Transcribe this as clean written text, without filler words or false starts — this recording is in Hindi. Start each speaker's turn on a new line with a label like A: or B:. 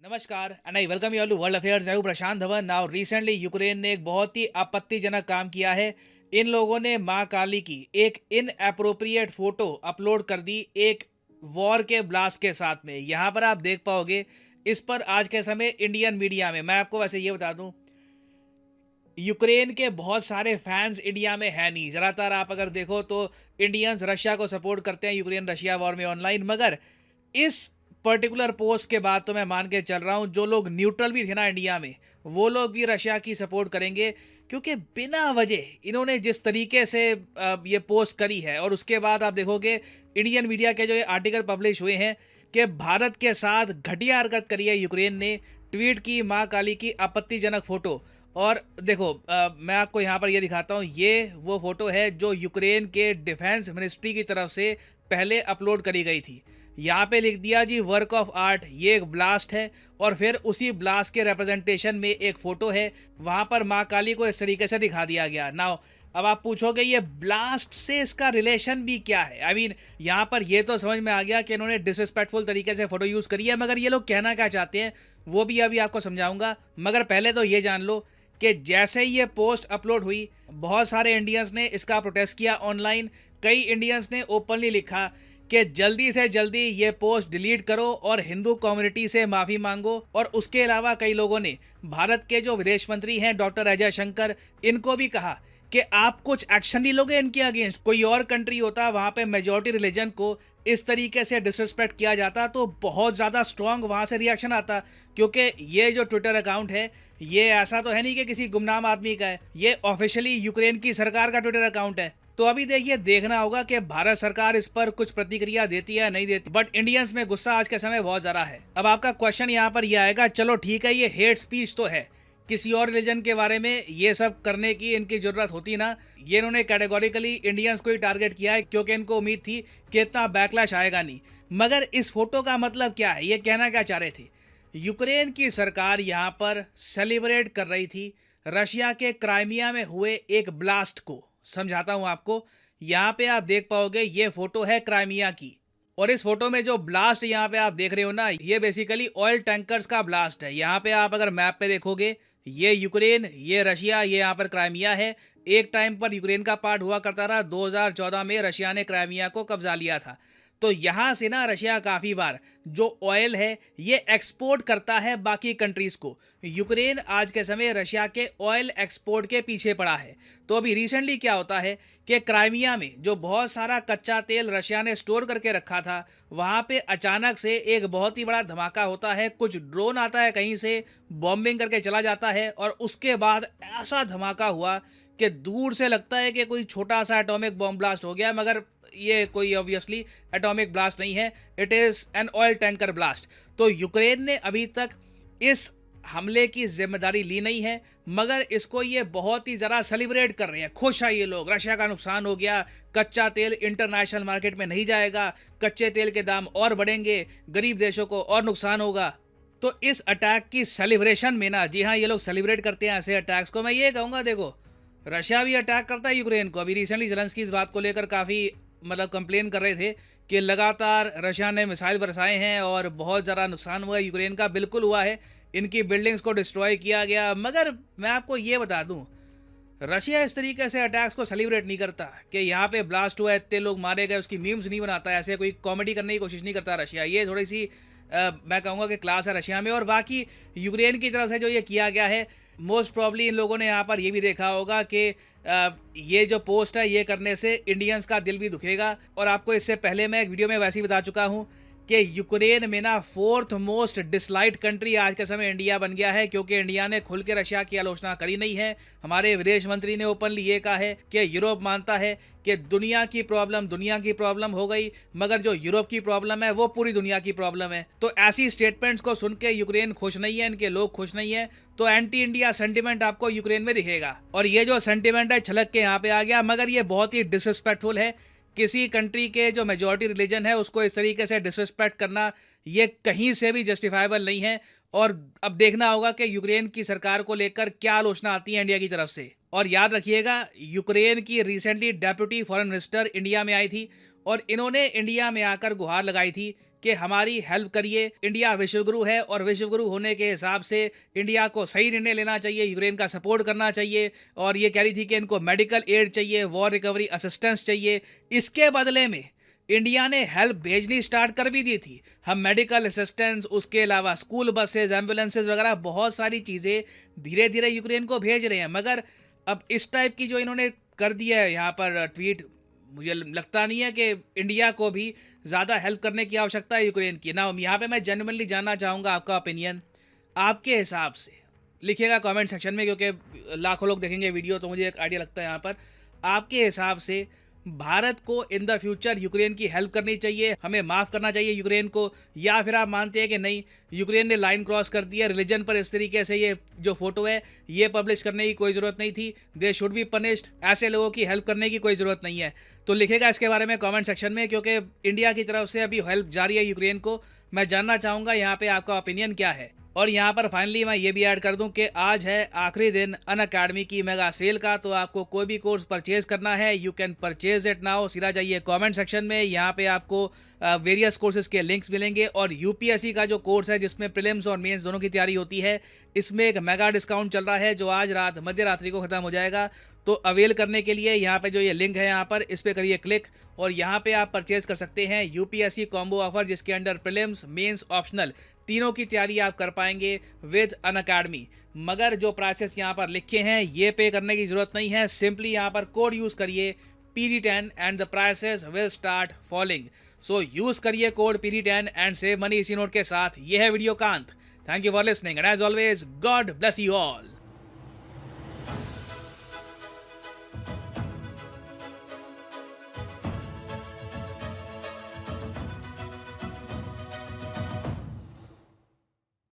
A: नमस्कार and I welcome you all to world affairs. मैं हूं Prashant Dhawan. Now recently Ukraine ने एक बहुत ही आपत्तिजनक काम किया है। इन लोगों ने मां काली की एक इन अप्रोप्रिएट फोटो अपलोड कर दी एक वॉर के ब्लास्ट के साथ में। यहां पर आप देख पाओगे इस पर आज के समय इंडियन मीडिया में, मैं आपको वैसे ये बता दूं, यूक्रेन के बहुत सारे फैंस इंडिया में है नहीं। ज़्यादातर आप अगर देखो तो इंडियंस रशिया को सपोर्ट करते हैं यूक्रेन रशिया वॉर में ऑनलाइन। मगर इस पर्टिकुलर पोस्ट के बाद तो मैं मान के चल रहा हूं जो लोग न्यूट्रल भी थे ना इंडिया में, वो लोग भी रशिया की सपोर्ट करेंगे। क्योंकि बिना वजह इन्होंने जिस तरीके से ये पोस्ट करी है, और उसके बाद आप देखोगे इंडियन मीडिया के जो ये आर्टिकल पब्लिश हुए हैं कि भारत के साथ घटिया हरकत करी है यूक्रेन ने, ट्वीट की मां काली की आपत्तिजनक फोटो। और देखो मैं आपको यहाँ पर ये दिखाता हूँ, ये वो फोटो है जो यूक्रेन के डिफेंस मिनिस्ट्री की तरफ से पहले अपलोड करी गई थी। यहाँ पे लिख दिया जी वर्क ऑफ आर्ट, ये एक ब्लास्ट है, और फिर उसी ब्लास्ट के रिप्रेजेंटेशन में एक फोटो है, वहाँ पर माँ काली को इस तरीके से दिखा दिया गया। नाउ अब आप पूछोगे ये ब्लास्ट से इसका रिलेशन भी क्या है। आई मीन यहाँ पर ये तो समझ में आ गया कि इन्होंने डिसरिस्पेक्टफुल तरीके से फोटो यूज़ करी है, मगर ये लोग कहना क्या चाहते हैं वो भी अभी आपको समझाऊंगा। मगर पहले तो ये जान लो कि जैसे ही ये पोस्ट अपलोड हुई, बहुत सारे इंडियंस ने इसका प्रोटेस्ट किया ऑनलाइन। कई इंडियंस ने ओपनली लिखा कि जल्दी से जल्दी ये पोस्ट डिलीट करो और हिंदू कम्युनिटी से माफ़ी मांगो। और उसके अलावा कई लोगों ने भारत के जो विदेश मंत्री हैं डॉक्टर अजय शंकर, इनको भी कहा कि आप कुछ एक्शन नहीं लोगे इनके अगेंस्ट। कोई और कंट्री होता, वहाँ पे मेजॉरिटी रिलीजन को इस तरीके से डिसरिस्पेक्ट किया जाता तो बहुत ज़्यादा स्ट्रॉन्ग वहाँ से रिएक्शन आता। क्योंकि ये जो ट्विटर अकाउंट है, ये ऐसा तो है नहीं कि किसी गुमनाम आदमी का है, ये ऑफिशियली यूक्रेन की सरकार का ट्विटर अकाउंट है। तो अभी देखिए, देखना होगा कि भारत सरकार इस पर कुछ प्रतिक्रिया देती है या नहीं देती। बट इंडियंस में गुस्सा आज के समय बहुत ज़्यादा है। अब आपका क्वेश्चन यहाँ पर यह आएगा, चलो ठीक है ये हेट स्पीच तो है, किसी और रिलीजन के बारे में ये सब करने की इनकी जरूरत होती ना। ये इन्होंने कैटेगोरिकली इंडियंस को ही टारगेट किया है क्योंकि इनको उम्मीद थी कि इतना बैकलैश आएगा नहीं। मगर इस फोटो का मतलब क्या है, ये कहना क्या चाह रहे थे? यूक्रेन की सरकार यहाँ पर सेलिब्रेट कर रही थी रशिया के क्राइमिया में हुए एक ब्लास्ट को। समझाता हूँ आपको। यहाँ पे आप देख पाओगे ये फोटो है क्राइमिया की, और इस फोटो में जो ब्लास्ट यहाँ पे आप देख रहे हो ना, ये बेसिकली ऑयल टैंकर्स का ब्लास्ट है। यहाँ पे आप अगर मैप पे देखोगे, ये यूक्रेन, ये रशिया, ये यहाँ पर क्राइमिया है। एक टाइम पर यूक्रेन का पार्ट हुआ करता था, 2014 में रशिया ने क्राइमिया को कब्जा लिया था। तो यहाँ से ना रशिया काफ़ी बार जो ऑयल है ये एक्सपोर्ट करता है बाकी कंट्रीज़ को। यूक्रेन आज के समय रशिया के ऑयल एक्सपोर्ट के पीछे पड़ा है। तो अभी रिसेंटली क्या होता है कि क्राइमिया में जो बहुत सारा कच्चा तेल रशिया ने स्टोर करके रखा था, वहाँ पे अचानक से एक बहुत ही बड़ा धमाका होता है। कुछ ड्रोन आता है कहीं से, बॉम्बिंग करके चला जाता है, और उसके बाद ऐसा धमाका हुआ कि दूर से लगता है कि कोई छोटा सा एटॉमिक बॉम्ब ब्लास्ट हो गया, मगर ये कोई ऑब्वियसली एटॉमिक ब्लास्ट नहीं है, it is an oil tanker blast. तो यूक्रेन ने अभी तक इस हमले की जिम्मेदारी ली नहीं है, मगर इसको ये बहुत ही ज़रा सेलिब्रेट कर रहे हैं। खुश है ये लोग, रशिया का नुकसान हो गया, कच्चा तेल इंटरनेशनल मार्केट में नहीं जाएगा, कच्चे तेल के दाम और बढ़ेंगे, गरीब देशों को और नुकसान होगा। तो इस अटैक की सेलिब्रेशन में ना, जी हाँ, ये लोग सेलिब्रेट करते हैं ऐसे अटैक्स को। मैं ये कहूँगा, देखो रशिया भी अटैक करता है यूक्रेन को। अभी रिसेंटली ज़ेलेंस्की इस बात को लेकर काफ़ी कंप्लेन कर रहे थे कि लगातार रशिया ने मिसाइल बरसाए हैं और बहुत ज़्यादा नुकसान हुआ है यूक्रेन का। बिल्कुल हुआ है, इनकी बिल्डिंग्स को डिस्ट्रॉय किया गया। मगर मैं आपको ये बता दूं, रशिया इस तरीके से अटैक्स को सेलिब्रेट नहीं करता कि यहाँ पे ब्लास्ट हुआ, इतने लोग मारे गए, उसकी मीम्स नहीं बनाता, ऐसे कोई कॉमेडी करने की कोशिश नहीं करता रशिया। ये थोड़ी सी मैं कहूँगा कि क्लास है रशिया में। और बाकी यूक्रेन की तरफ से जो ये किया गया है, मोस्ट प्रॉब्ली इन लोगों ने यहाँ पर ये भी देखा होगा कि ये जो पोस्ट है ये करने से इंडियंस का दिल भी दुखेगा। और आपको इससे पहले मैं एक वीडियो में वैसे ही बता चुका हूँ कि यूक्रेन में ना 4th मोस्ट डिसलाइक्ड कंट्री आज के समय इंडिया बन गया है, क्योंकि इंडिया ने खुल के रशिया की आलोचना करी नहीं है। हमारे विदेश मंत्री ने ओपनली ये कहा है कि यूरोप मानता है कि दुनिया की प्रॉब्लम हो गई, मगर जो यूरोप की प्रॉब्लम है वो पूरी दुनिया की प्रॉब्लम है। तो ऐसी स्टेटमेंट्स को सुन के यूक्रेन खुश नहीं है, इनके लोग खुश नहीं है। तो एंटी इंडिया सेंटिमेंट आपको यूक्रेन में दिखेगा, और ये जो सेंटिमेंट है छलक के यहाँ पे आ गया। मगर ये बहुत ही डिसरिस्पेक्टफुल है। किसी कंट्री के जो मेजॉरिटी रिलीजन है उसको इस तरीके से डिसरिस्पेक्ट करना, ये कहीं से भी जस्टिफाइबल नहीं है। और अब देखना होगा कि यूक्रेन की सरकार को लेकर क्या आलोचना आती है इंडिया की तरफ से। और याद रखिएगा, यूक्रेन की recently deputy foreign minister India में आई थी, और इन्होंने इंडिया में आकर गुहार लगाई थी कि हमारी हेल्प करिए। इंडिया विश्वगुरु है और विश्वगुरु होने के हिसाब से इंडिया को सही निर्णय लेना चाहिए, यूक्रेन का सपोर्ट करना चाहिए। और ये कह रही थी कि इनको मेडिकल एड चाहिए, वॉर रिकवरी असिस्टेंस चाहिए। इसके बदले में इंडिया ने हेल्प भेजनी स्टार्ट कर भी दी थी। हम मेडिकल असिस्टेंस, उसके अलावा स्कूल बसेज, एम्बुलेंसेज वगैरह बहुत सारी चीज़ें धीरे धीरे यूक्रेन को भेज रहे हैं। मगर अब इस टाइप की जो इन्होंने कर दिया है यहाँ पर ट्वीट, मुझे लगता नहीं है कि इंडिया को भी ज़्यादा हेल्प करने की आवश्यकता है यूक्रेन की ना। यहाँ पे मैं जेन्युइनली जानना चाहूँगा आपका ओपिनियन, आपके हिसाब से लिखिएगा कमेंट सेक्शन में, क्योंकि लाखों लोग देखेंगे वीडियो तो मुझे एक आइडिया लगता है यहाँ पर। आपके हिसाब से भारत को इन द फ्यूचर यूक्रेन की हेल्प करनी चाहिए, हमें माफ़ करना चाहिए यूक्रेन को, या फिर आप मानते हैं कि नहीं, यूक्रेन ने लाइन क्रॉस कर दी है, रिलीजन पर इस तरीके से ये जो फोटो है ये पब्लिश करने की कोई ज़रूरत नहीं थी, दे शुड बी पनिश्ड, ऐसे लोगों की हेल्प करने की कोई ज़रूरत नहीं है? तो लिखेगा इसके बारे में कमेंट सेक्शन में, क्योंकि इंडिया की तरफ से अभी हेल्प जारी है यूक्रेन को। मैं जानना चाहूँगा यहाँ पे आपका ओपिनियन क्या है। और यहाँ पर फाइनली मैं ये भी ऐड कर दूं कि आज है आखिरी दिन अनअकैडमी की मेगा सेल का। तो आपको कोई भी कोर्स परचेज करना है, you can purchase it now. सीधा जाइए कमेंट सेक्शन में, यहाँ पे आपको वेरियस कोर्सेज के लिंक्स मिलेंगे। और यूपीएससी का जो कोर्स है जिसमें प्रीलिम्स और मेंस दोनों की तैयारी होती है, इसमें एक मेगा डिस्काउंट चल रहा है जो आज रात मध्य रात्रि को ख़त्म हो जाएगा। तो अवेल करने के लिए यहाँ पे जो ये लिंक है यहाँ पर, इस पर करिए क्लिक और यहाँ पे आप परचेज कर सकते हैं यूपीएससी कॉम्बो ऑफर, जिसके अंडर प्रीलिम्स, मेंस, ऑप्शनल तीनों की तैयारी आप कर पाएंगे विद अनअकैडमी। मगर जो प्राइसेस यहाँ पर लिखे हैं ये पे करने की ज़रूरत नहीं है, सिंपली यहाँ पर कोड यूज़ करिए PD10 and the prices will start falling. So use करिए code PD10 and save money इसी नोट के साथ। ये है वीडियो का अंत। Thank you for listening and as always God bless you all.